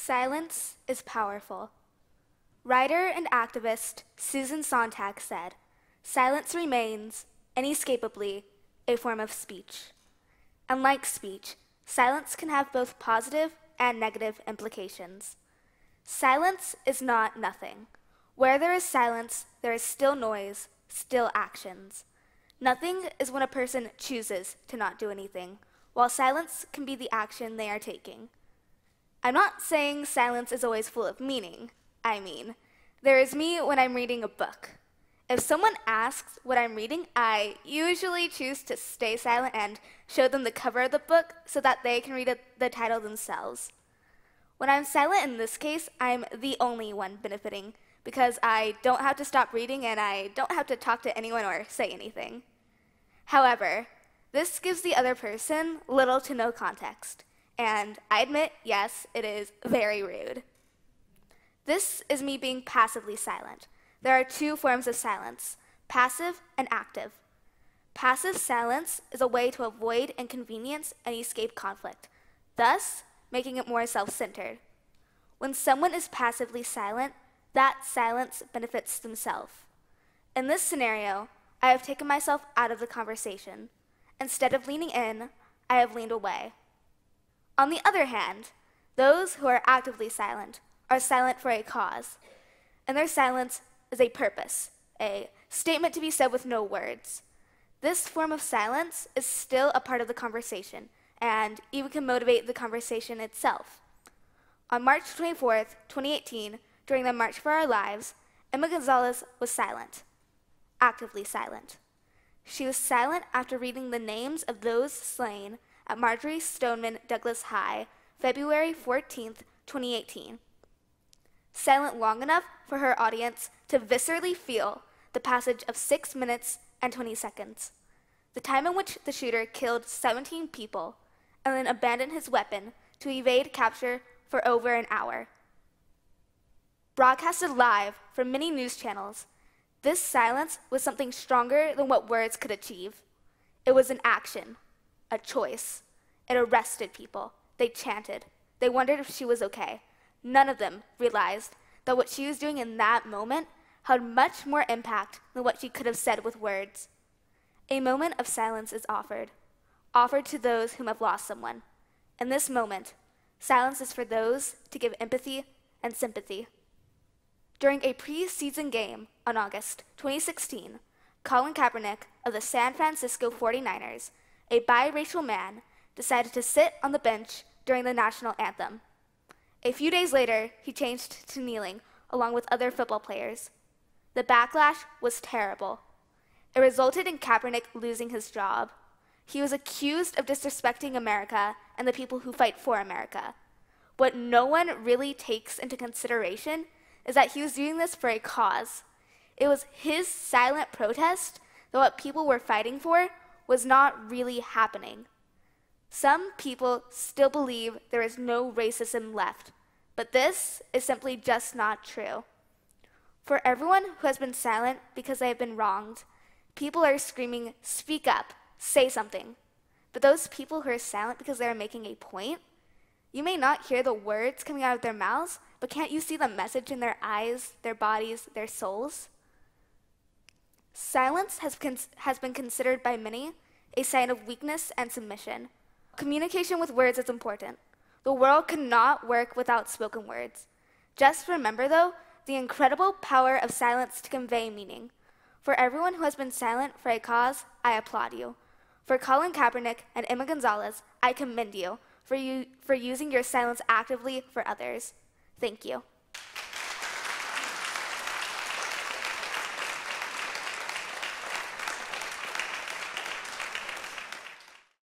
Silence is powerful. Writer and activist Susan Sontag said, "Silence remains, inescapably, a form of speech." And like speech, silence can have both positive and negative implications. Silence is not nothing. Where there is silence, there is still noise, still actions. Nothing is when a person chooses to not do anything, while silence can be the action they are taking. I'm not saying silence is always full of meaning. I mean, there is me when I'm reading a book. If someone asks what I'm reading, I usually choose to stay silent and show them the cover of the book so that they can read the title themselves. When I'm silent in this case, I'm the only one benefiting because I don't have to stop reading and I don't have to talk to anyone or say anything. However, this gives the other person little to no context. And I admit, yes, it is very rude. This is me being passively silent. There are two forms of silence, passive and active. Passive silence is a way to avoid inconvenience and escape conflict, thus making it more self-centered. When someone is passively silent, that silence benefits themselves. In this scenario, I have taken myself out of the conversation. Instead of leaning in, I have leaned away. On the other hand, those who are actively silent are silent for a cause, and their silence is a purpose, a statement to be said with no words. This form of silence is still a part of the conversation, and even can motivate the conversation itself. On March 24th, 2018, during the March for Our Lives, Emma Gonzalez was silent, actively silent. She was silent after reading the names of those slain at Marjory Stoneman Douglas High, February 14th, 2018. Silent long enough for her audience to viscerally feel the passage of 6 minutes and 20 seconds, the time in which the shooter killed 17 people and then abandoned his weapon to evade capture for over an hour. Broadcasted live from many news channels, this silence was something stronger than what words could achieve. It was an action. A choice. It arrested people. They chanted. They wondered if she was okay. None of them realized that what she was doing in that moment had much more impact than what she could have said with words. A moment of silence is offered to those whom have lost someone. In this moment, silence is for those to give empathy and sympathy. During a preseason game on August 2016, Colin Kaepernick of the San Francisco 49ers, a biracial man, decided to sit on the bench during the national anthem. A few days later, he changed to kneeling along with other football players. The backlash was terrible. It resulted in Kaepernick losing his job. He was accused of disrespecting America and the people who fight for America. What no one really takes into consideration is that he was doing this for a cause. It was his silent protest that what people were fighting for was not really happening. Some people still believe there is no racism left, but this is simply just not true. For everyone who has been silent because they have been wronged, people are screaming, "Speak up, say something." But those people who are silent because they are making a point, you may not hear the words coming out of their mouths, but can't you see the message in their eyes, their bodies, their souls? Silence has been considered by many a sign of weakness and submission. Communication with words is important. The world cannot work without spoken words. Just remember, though, the incredible power of silence to convey meaning. For everyone who has been silent for a cause, I applaud you. For Colin Kaepernick and Emma Gonzalez, I commend you for using your silence actively for others. Thank you.